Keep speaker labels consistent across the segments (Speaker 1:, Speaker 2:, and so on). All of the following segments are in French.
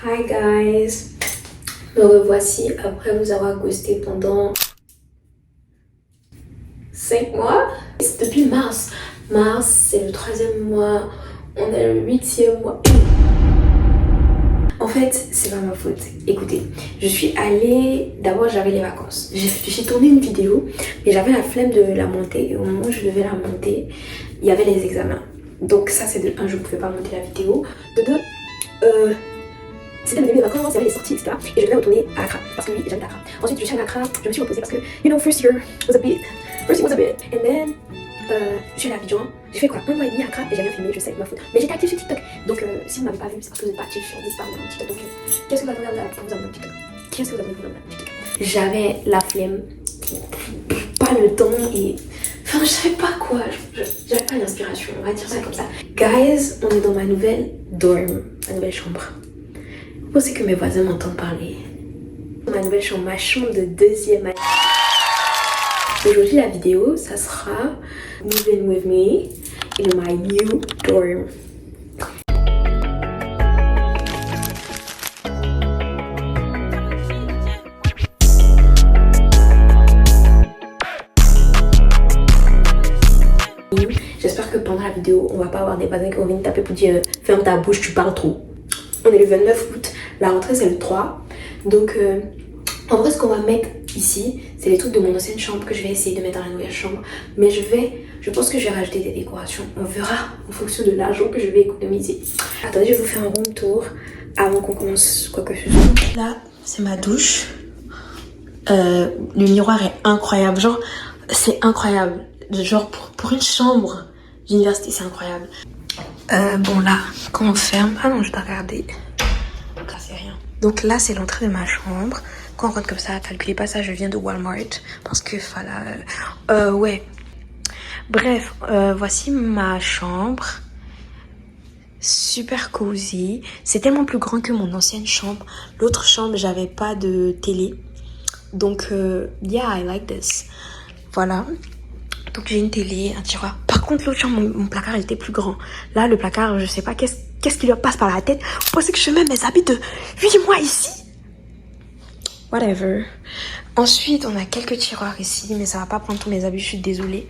Speaker 1: Hi guys, me revoici après vous avoir ghosté pendant 5 mois. C'est depuis mars. Mars, c'est le 3e mois, on est le 8e mois. En fait, c'est pas ma faute. Écoutez, je suis allée... D'abord, j'avais les vacances. J'ai tourné une vidéo, mais j'avais la flemme de la monter. Et au moment où je devais la monter, il y avait les examens. Donc ça, c'est de 1, je ne pouvais pas monter la vidéo. De 2, c'était le début des vacances, il y avait les sorties, etc. Et je devais retourner à Accra, parce que oui, j'habite à Accra. Ensuite, je suis allée à Accra, je me suis reposée parce que, you know, first year was a bit. And then, je suis allée à Abidjan. J'ai fait quoi, 1 mois et demi à Accra et j'ai rien filmé, je sais, ma faute. Mais j'étais active sur TikTok. Donc, si vous m'avez pas vu, c'est parce que vous n'êtes pas active sur Instagram ou TikTok. Donc, qu'est-ce que vous attendez pour vous abonner à TikTok? Qu'est-ce que vous attendez pour vous abonner à TikTok? J'avais la flemme, pas le temps et... Enfin, je savais pas quoi, j'avais pas l'inspiration, on va dire ça comme ça. Guys, on est dans ma nouvelle dorm, ma nouvelle chambre. Vous pensez que mes voisins m'entendent parler? Ma nouvelle chambre, ma chambre de 2e année. Aujourd'hui, la vidéo, ça sera Moving with me in my new dorm. J'espère que pendant la vidéo, on va pas avoir des voisins qui vont venir taper pour dire ferme ta bouche, tu parles trop. On est le 29 août, la rentrée c'est le 3. Donc en vrai ce qu'on va mettre ici, c'est les trucs de mon ancienne chambre que je vais essayer de mettre dans la nouvelle chambre. Mais je pense que je vais rajouter des décorations. On verra en fonction de l'argent que je vais économiser. Attendez, je vais vous faire un room tour avant qu'on commence quoi que ce soit. Là, c'est ma douche. Le miroir est incroyable. Genre, c'est incroyable. Genre, pour une chambre d'université, c'est incroyable. Bon, là, quand on ferme... Ah non, je dois regarder. Là, c'est rien. Donc là, c'est l'entrée de ma chambre. Quand on rentre comme ça, calculez pas ça, je viens de Walmart. Parce que, voilà... ouais. Bref, voici ma chambre. Super cosy. C'est tellement plus grand que mon ancienne chambre. L'autre chambre, j'avais pas de télé. Donc, yeah, I like this. Voilà. Donc j'ai une télé, un tiroir. Par contre, l'autre chambre, mon placard, il était plus grand. Là, le placard, je sais pas qu'est-ce qui lui passe par la tête. Vous pensez que je mets mes habits de 8 mois ici? Whatever. Ensuite, on a quelques tiroirs ici, mais ça va pas prendre tous mes habits, je suis désolée.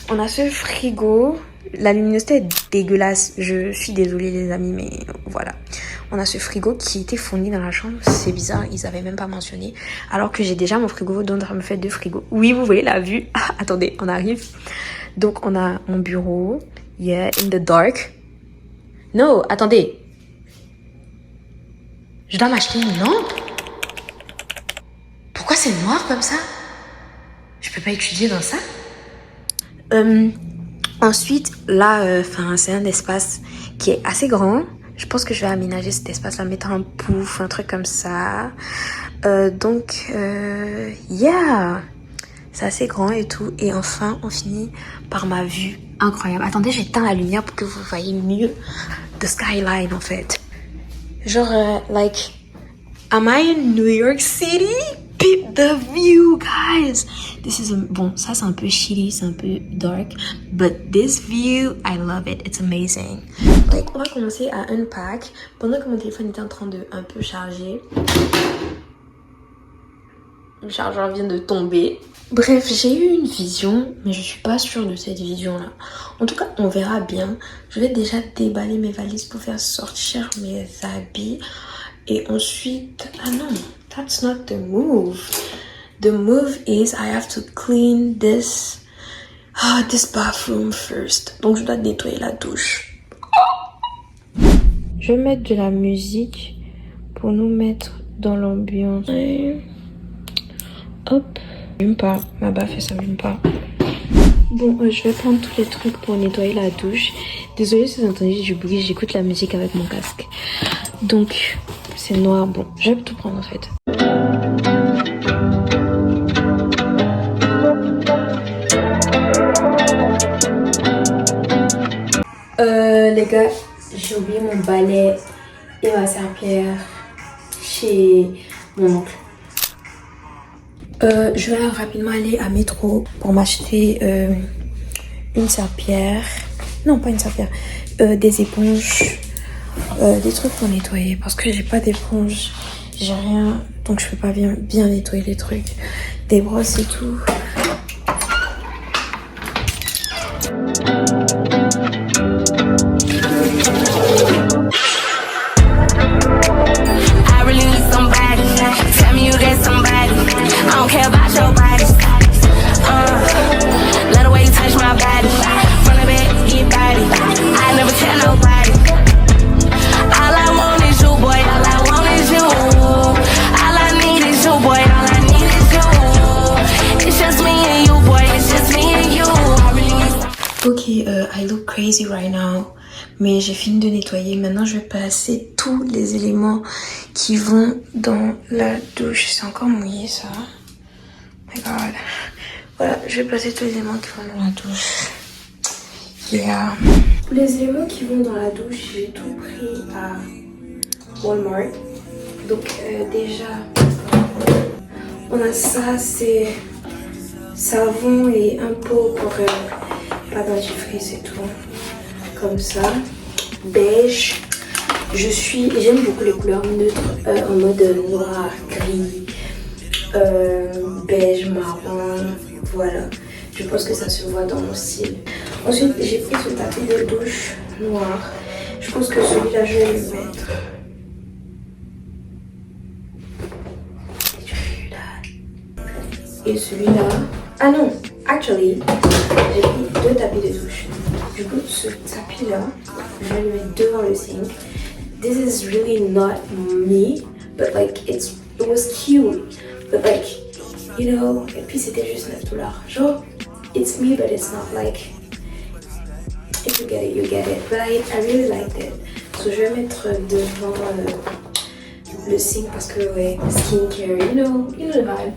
Speaker 1: On a ce frigo. La luminosité est dégueulasse. Je suis désolée, les amis, mais voilà. On a ce frigo qui était fourni dans la chambre. C'est bizarre, ils avaient même pas mentionné. Alors que j'ai déjà mon frigo, donc ça me fait 2 frigos. Oui, vous voyez la vue. Ah, attendez, on arrive. Donc, on a mon bureau. Yeah, in the dark. No, attendez. Je dois m'acheter une lampe? Pourquoi c'est noir comme ça? Je peux pas étudier dans ça? Ensuite, là, c'est un espace qui est assez grand. Je pense que je vais aménager cet espace-là, mettre un pouf, un truc comme ça. Yeah, c'est assez grand et tout. Et enfin, on finit par ma vue incroyable. Attendez, j'éteins la lumière pour que vous voyez mieux the skyline, en fait. Genre, am I in New York City? Peep the view, guys. Bon, ça c'est un peu shitty, c'est un peu dark, but this view, I love it. It's amazing. Donc, on va commencer à unpack pendant que mon téléphone était en train de un peu charger. Le chargeur vient de tomber. Bref, j'ai eu une vision, mais je suis pas sûre de cette vision-là. En tout cas, on verra bien. Je vais déjà déballer mes valises pour faire sortir mes habits. Et ensuite, ah non, that's not the move. The move is I have to clean this bathroom first. Donc je dois nettoyer la douche. Je vais mettre de la musique pour nous mettre dans l'ambiance. Hop. J'allume pas, ma baffe elle s'allume pas. Bon, je vais prendre tous les trucs pour nettoyer la douche. Désolée si vous entendez du bruit, j'écoute la musique avec mon casque. Donc, c'est noir. Bon, je vais tout prendre en fait. Les gars, j'ai oublié mon balai et ma serpillière chez mon oncle. Je vais rapidement aller à Métro pour m'acheter une serpillière. Non, pas une serpillière. Des éponges des trucs pour nettoyer parce que j'ai pas d'éponge, j'ai rien, donc je peux pas bien nettoyer les trucs. Des brosses et tout. Ok, I look crazy right now, mais j'ai fini de nettoyer. Maintenant, je vais placer tous les éléments qui vont dans la douche. C'est encore mouillé, ça. Oh my god. Voilà, je vais placer tous les éléments qui vont dans la douche. Yeah. Les éléments qui vont dans la douche, j'ai tout pris à Walmart. Donc déjà, on a ça, c'est savon et un pot pour pas dentifrice c'est tout. Comme ça, beige. J'aime beaucoup les couleurs neutres en mode noir, gris, beige, marron. Voilà, je pense que ça se voit dans mon style. Ensuite, j'ai pris ce tapis de douche noir. Je pense que celui-là, je vais le mettre. Et celui-là. Ah non, actually, j'ai pris 2 tapis de douche. Du coup, ce tapis-là, je vais le mettre devant le sink. This is really not me, but like it was cute, but like you know. Et puis c'était juste $9. Genre, it's me, but it's not like. If you get it, you get it. But I really liked it. So je vais mettre devant le sink parce que ouais, skincare, you know the vibe.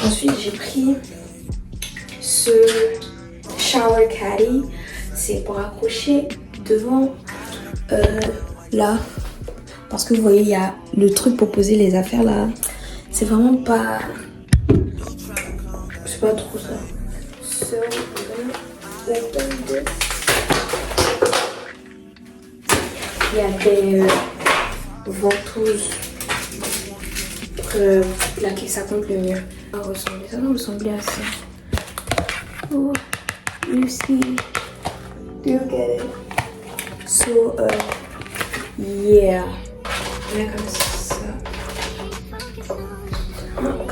Speaker 1: Ensuite, j'ai pris ce shower caddy. C'est pour accrocher devant là. Parce que vous voyez, il y a le truc pour poser les affaires là. C'est vraiment pas. C'est pas trop ça. So, I'm gonna open this. Il y a des ventouses pour plaquer ça contre le mur. Ça va ressembler à ça. Oh, you see, do you get it? So, yeah. On met comme ça.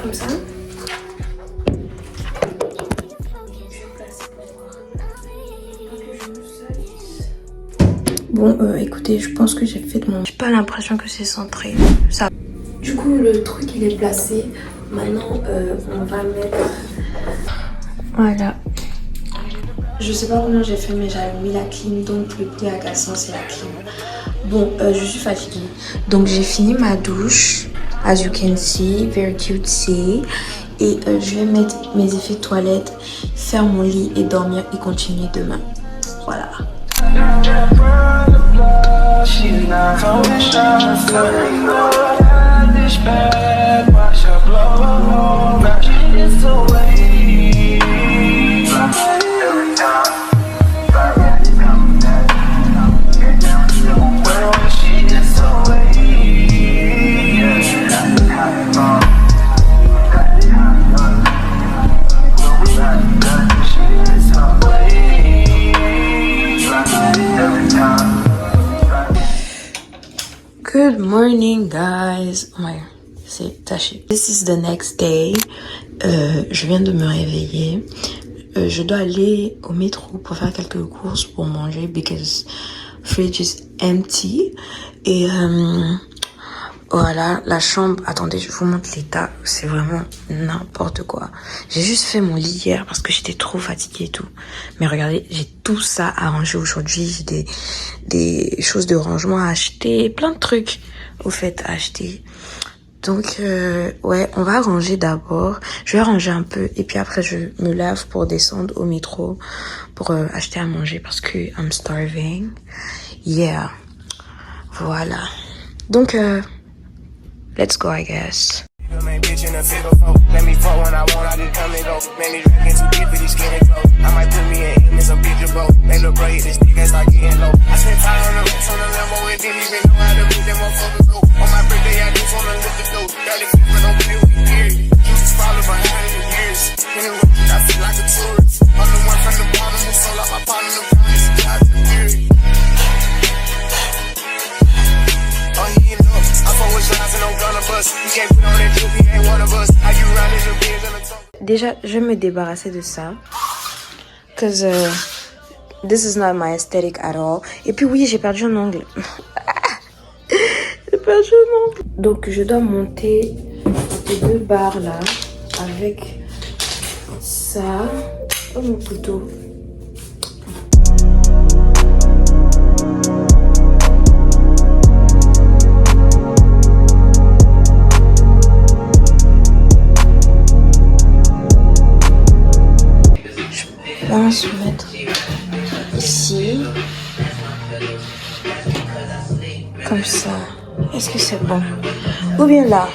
Speaker 1: Comme ça. Bon, écoutez, je pense que j'ai fait de mon... J'ai pas l'impression que c'est centré. Ça. Du coup, le truc, il est placé. Maintenant, on va mettre... Voilà. Je sais pas comment j'ai fait, mais j'avais mis la clim. Donc, le plus agaçant, c'est la clim. Bon, je suis fatiguée. Donc, j'ai fini ma douche. As you can see, very cutesy. Et je vais mettre mes effets de toilette, faire mon lit et dormir et continuer demain. Voilà. Good morning guys. Oh my, c'est taché. This is the next day. Je viens de me réveiller. Je dois aller au métro pour faire quelques courses pour manger because fridge is empty. Et voilà, la chambre. Attendez, je vous montre l'état. C'est vraiment n'importe quoi. J'ai juste fait mon lit hier parce que j'étais trop fatiguée et tout. Mais regardez, j'ai tout ça à ranger aujourd'hui. J'ai des choses de rangement à acheter, plein de trucs au fait à acheter. Donc ouais, on va ranger d'abord. Je vais ranger un peu et puis après je me lave pour descendre au métro pour acheter à manger parce que I'm starving. Yeah. Voilà. Donc let's go, I guess.
Speaker 2: bitch in a figure four. Let me fuck when I want, I just come and go. Man, these rapping too deep for these skinny clothes. I might put me in image, a picture, bro. Make the braid, this stick and start getting low. I spent 500 racks on the Lambo, it didn't even know how to read them motherfuckers go. On my birthday, I just wanna lift the dough. Got it but don't play with me, period. You just follow behind in the years. In the road, I feel like a tourist. I'm the one from the bottom who sold out my partner, the promise, God, the period. Oh, he ain't up. I fuck with shots and I'm gonna bust. You can't put on that juke, he ain't one of us. How you riding your beers in the top?
Speaker 1: Déjà, je vais me débarrasser de ça. Cause this is not my aesthetic at all. Et puis oui, j'ai perdu un ongle. J'ai perdu un ongle. Donc je dois monter les 2 barres là avec ça. Oh mon couteau. On va se mettre ici, comme ça. Est-ce que c'est bon? Ou bien là?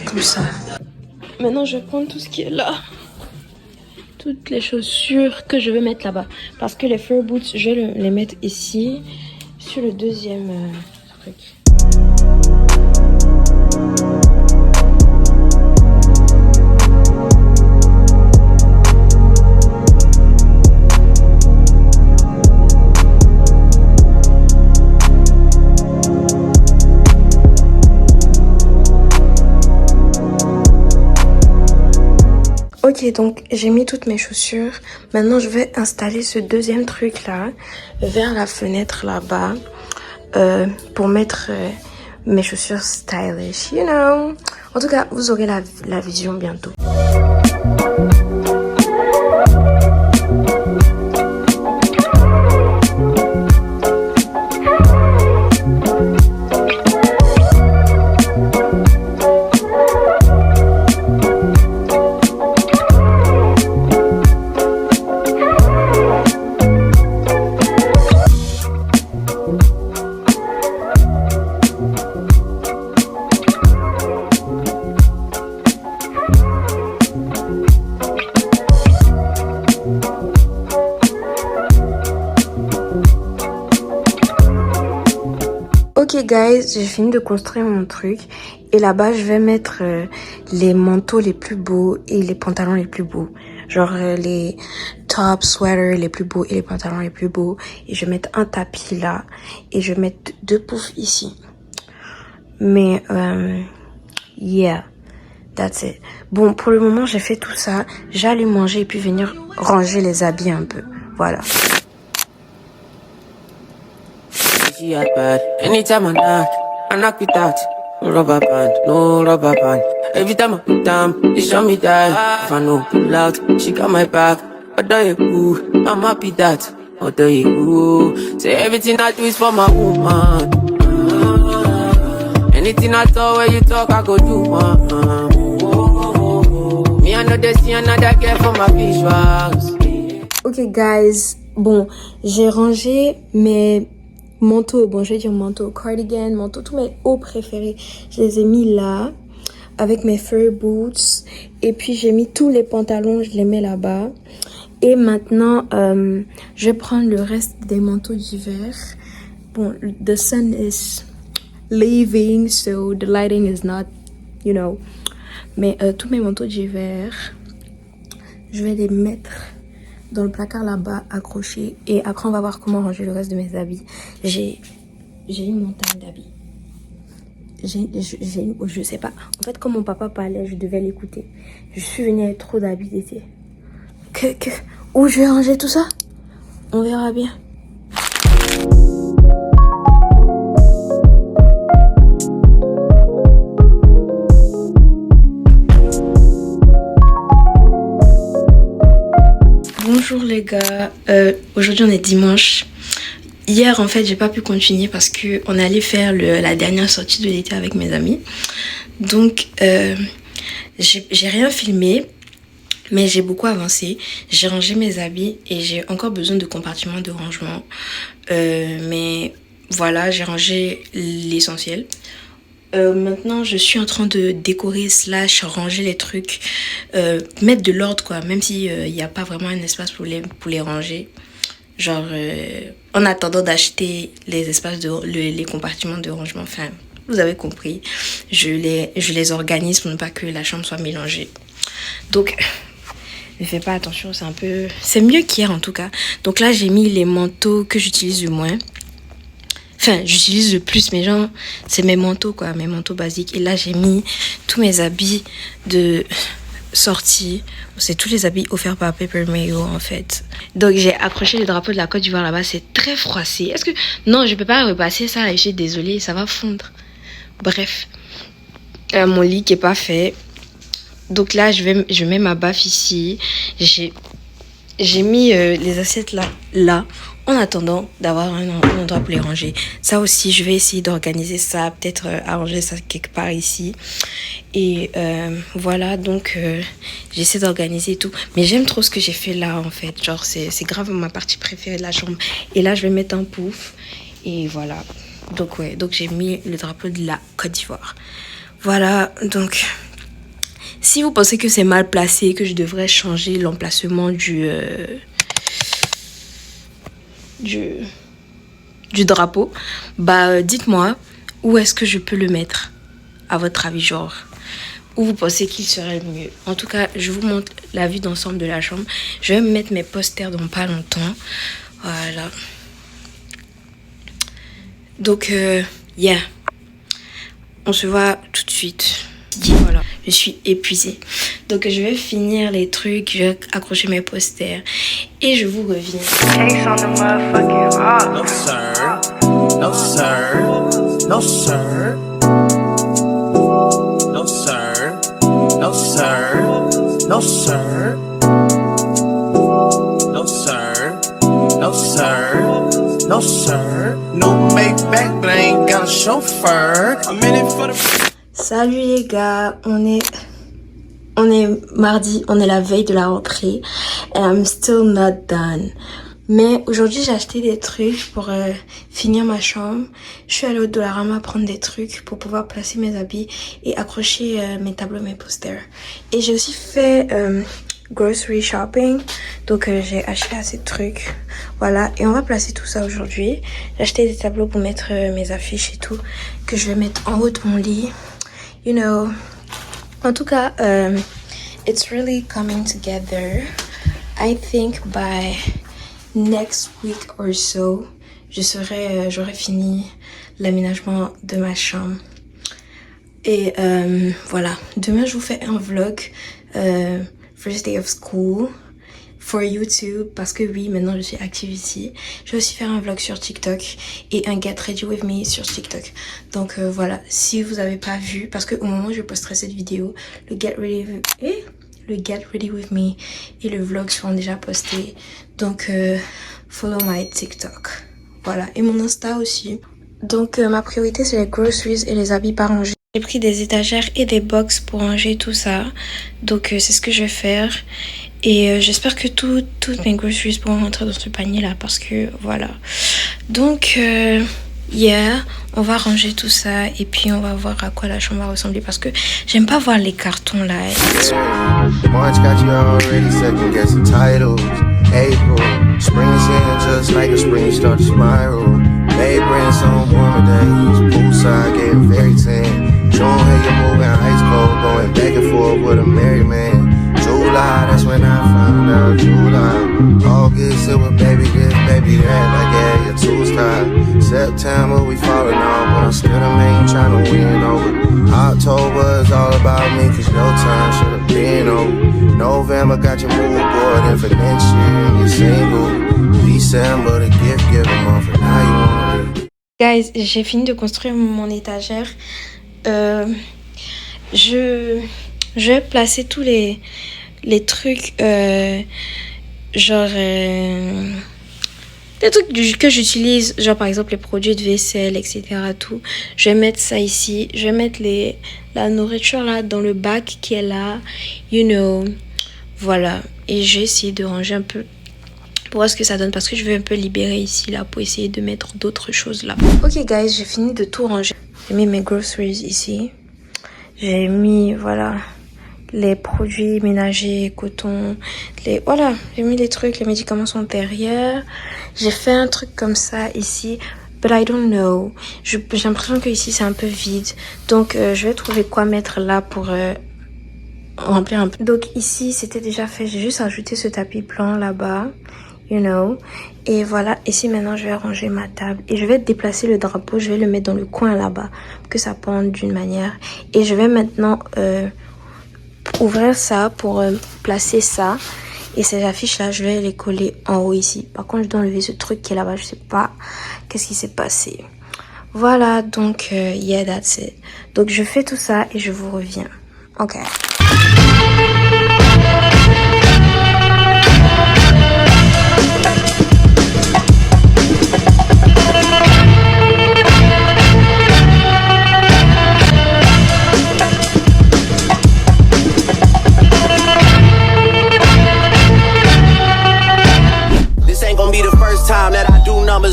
Speaker 1: Comme ça. Maintenant, je vais prendre tout ce qui est là. Toutes les chaussures que je vais mettre là-bas. Parce que les fur boots, je vais les mettre ici, sur le deuxième truc. Ok, donc j'ai mis toutes mes chaussures. Maintenant, je vais installer ce deuxième truc là vers la fenêtre là-bas pour mettre mes chaussures stylish, you know. En tout cas, vous aurez la vision bientôt. Ok guys, j'ai fini de construire mon truc et là-bas je vais mettre les manteaux les plus beaux et les pantalons les plus beaux. Genre les top sweaters les plus beaux et les pantalons les plus beaux. Et je vais mettre un tapis là et je vais mettre 2 poufs ici. Mais yeah, that's it. Bon, pour le moment j'ai fait tout ça. J'allais manger et puis venir ranger les habits un peu. Voilà.
Speaker 3: She had bad. Anytime I knock without no rubber band, no rubber band. Every time I put down, they show me that. If I know pull out, she got my back. But do you cool? I'm happy that. Oh, do you cool? Say everything I do is for my woman. Anything I talk, where you talk, I go do. Me I know they see another girl for my visuals.
Speaker 1: Ok guys, bon, j'ai rangé mes manteaux, bon je vais dire manteau, cardigan, manteau, tous mes hauts préférés. Je les ai mis là, avec mes fur boots. Et puis j'ai mis tous les pantalons, je les mets là-bas. Et maintenant, je vais prendre le reste des manteaux d'hiver. Bon, the sun is leaving, so the lighting is not, you know. Mais tous mes manteaux d'hiver, je vais les mettre dans le placard là-bas, accroché. Et après, on va voir comment ranger le reste de mes habits. J'ai une montagne d'habits. Je sais pas. En fait, quand mon papa parlait, je devais l'écouter. Je suis venue avec trop d'habits d'été. Où je vais ranger tout ça? On verra bien. Bonjour les gars, aujourd'hui on est dimanche. Hier en fait j'ai pas pu continuer parce que on allait faire la dernière sortie de l'été avec mes amis. Donc j'ai rien filmé
Speaker 4: Mais j'ai beaucoup avancé, j'ai rangé mes habits et j'ai encore besoin de compartiments de rangement. Mais voilà, j'ai rangé l'essentiel. Maintenant, je suis en train de décorer / ranger les trucs, mettre de l'ordre quoi, même si il n'y a pas vraiment un espace pour les ranger. Genre, en attendant d'acheter les espaces les compartiments de rangement, enfin, vous avez compris, je les organise pour ne pas que la chambre soit mélangée. Donc, ne fais pas attention, c'est mieux qu'hier en tout cas. Donc là, j'ai mis les manteaux que j'utilise le moins. Enfin, j'utilise le plus, mais genre, c'est mes manteaux quoi, mes manteaux basiques. Et là, j'ai mis tous mes habits de sortie. C'est tous les habits offerts par Paper Mayo en fait. Donc j'ai accroché le drapeau de la Côte d'Ivoire là-bas, c'est très froissé. Non, je peux pas repasser ça et je suis désolée, ça va fondre. Bref, mon lit qui est pas fait. Donc là, je mets ma baffe ici. J'ai mis les assiettes là, en attendant d'avoir un endroit pour les ranger. Ça aussi, je vais essayer d'organiser ça, peut-être arranger ça quelque part ici. Et voilà, donc j'essaie d'organiser tout. Mais j'aime trop ce que j'ai fait là, en fait. Genre, c'est grave ma partie préférée de la chambre. Et là, je vais mettre un pouf. Et voilà. Donc, ouais, donc j'ai mis le drapeau de la Côte d'Ivoire. Voilà, donc... Si vous pensez que c'est mal placé, que je devrais changer l'emplacement du drapeau, bah dites-moi où est-ce que je peux le mettre, à votre avis, genre, où vous pensez qu'il serait le mieux. En tout cas, je vous montre la vue d'ensemble de la chambre. Je vais mettre mes posters dans pas longtemps. Voilà. Donc, yeah. On se voit tout de suite. Voilà, je suis épuisée. Donc je vais finir les trucs, je vais accrocher mes posters et je vous reviens.
Speaker 2: No sir, no sir, no sir, no sir, no sir, no sir, no sir, no sir, no sir. No Maybach, but I ain't got a chauffeur. I'm in it for the...
Speaker 4: Salut les gars, on est mardi, on est la veille de la rentrée and I'm still not done. Mais aujourd'hui j'ai acheté des trucs pour finir ma chambre. Je suis allée au Dollarama prendre des trucs pour pouvoir placer mes habits et accrocher mes tableaux, mes posters. Et j'ai aussi fait grocery shopping, donc j'ai acheté assez de trucs. Voilà, et on va placer tout ça aujourd'hui. J'ai acheté des tableaux pour mettre mes affiches et tout, que je vais mettre en haut de mon lit. You know, en tout cas, it's really coming together. I think by next week or so, j'aurai fini l'aménagement de ma chambre. Et voilà, demain je vous fais un vlog, first day of school, for YouTube, parce que oui, maintenant je suis active ici. Je vais aussi faire un vlog sur TikTok et un Get Ready With Me sur TikTok. Donc voilà, si vous n'avez pas vu, parce que au moment où je posterai cette vidéo, le Get Ready With Me et le vlog seront déjà postés. Donc follow my TikTok. Voilà, et mon Insta aussi. Donc ma priorité c'est les groceries et les habits pas rangés. J'ai pris des étagères et des box pour ranger tout ça. Donc c'est ce que je vais faire. Et j'espère que toutes mes groceries pourront rentrer dans ce panier là parce que voilà. Donc yeah, on va ranger tout ça et puis on va voir à quoi la chambre va ressembler parce que j'aime pas voir les cartons là.
Speaker 5: March got you already second guessing titles. April, spring's here just like a spring start to spiral. May bring some warmer days. Poolside getting very tan. Showing how you're moving ice cold, going back and forth with a married man. July, that's when I found out. July, August it was baby this, baby that. Like yeah, you're too style. September we falling off, but I'm still the main trying to win over. October is all about me, cause your time should have been over. November got your mood board, and for next year you're single. December the gift giving month, and now you wanna be.
Speaker 4: Guys, j'ai fini de construire mon étagère. Je vais placer tous les trucs, genre des trucs que j'utilise, genre par exemple les produits de vaisselle, etc. Tout. Je vais mettre ça ici. Je vais mettre la nourriture là dans le bac qui est là. You know. Voilà, et j'ai essayé de ranger un peu pour voir ce que ça donne parce que je veux un peu libérer ici là pour essayer de mettre d'autres choses là. Ok guys, j'ai fini de tout ranger. J'ai mis mes groceries ici. J'ai mis, voilà, les produits ménagers, coton, voilà, j'ai mis les trucs, les médicaments sont derrière. J'ai fait un truc comme ça ici, but I don't know. J'ai l'impression que ici c'est un peu vide, donc je vais trouver quoi mettre là pour remplir un peu. Donc ici c'était déjà fait, j'ai juste ajouté ce tapis blanc là-bas, you know. Et voilà, ici maintenant je vais ranger ma table et je vais déplacer le drapeau, je vais le mettre dans le coin là-bas pour que ça pende d'une manière. Et je vais maintenant ouvrir ça pour placer ça. Et ces affiches là je vais les coller en haut ici. Par contre je dois enlever ce truc qui est là-bas, je sais pas qu'est-ce qui s'est passé. Voilà, donc yeah, that's it. Donc je fais tout ça et je vous reviens. Ok.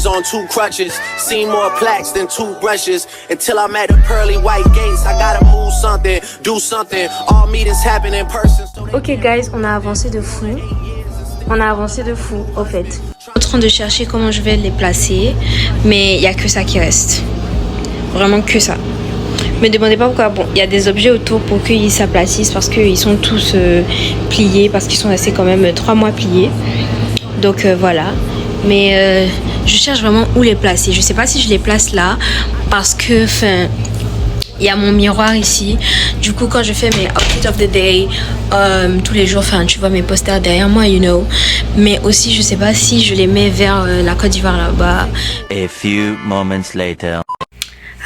Speaker 6: On two crutches, seen more plaques than two brushes. Until I'm at the pearly white gates, I gotta move something, do something. All meetings happen in person.
Speaker 4: Ok guys, on a avancé de fou. On a avancé de fou, au fait. Je suis en train de chercher comment je vais les placer, mais il n'y a que ça qui reste. Vraiment que ça. Me demandez pas pourquoi. Bon, il y a des objets autour pour qu'ils s'aplacissent parce qu'ils sont tous pliés, parce qu'ils sont restés quand même 3 mois pliés. Donc voilà. Mais je cherche vraiment où les placer. Je sais pas si je les place là parce que il y a mon miroir ici. Du coup quand je fais mes outfits of the day tous les jours, tu vois mes posters derrière moi, you know. Mais aussi je sais pas si je les mets vers la Côte d'Ivoire là-bas.
Speaker 7: A few moments later.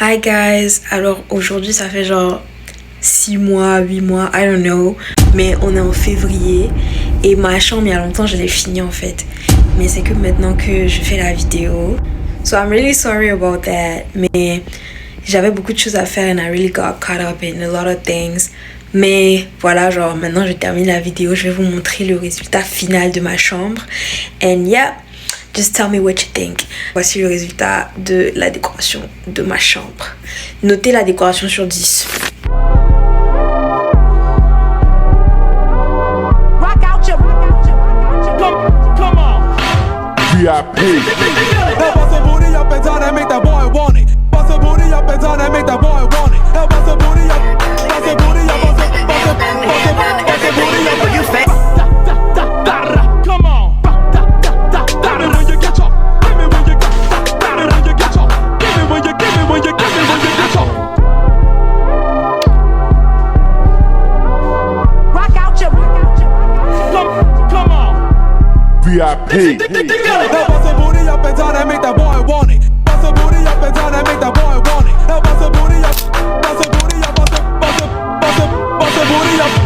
Speaker 4: Hi guys, alors aujourd'hui ça fait genre 6 mois, 8 mois, I don't know. Mais on est en février et ma chambre il y a longtemps je l'ai finie en fait. Mais c'est que maintenant que je fais la vidéo. So I'm really sorry about that. Mais j'avais beaucoup de choses à faire and I really got caught up in a lot of things. Mais voilà, genre maintenant je termine la vidéo. Je vais vous montrer le résultat final de ma chambre. And yeah, just tell me what you think. Voici le résultat de la décoration de ma chambre. Notez la décoration sur 10.
Speaker 8: VIP. Bust a booty up and down and make that boy want it. Bust a booty up and down and make that boy want it. Bust a booty up, bust a booty up, bust a booty up. You fake. Come on. Give me when you get your. Give me when you get. Give me when you get your. Give me when you. Give me when you. Give me when you get your. Rock out your. Come on. VIP. Bust a booty up and down and make that boy want it. Bust a booty up and down and make that boy want it. Bust a booty up, bust a booty up, bust a booty up.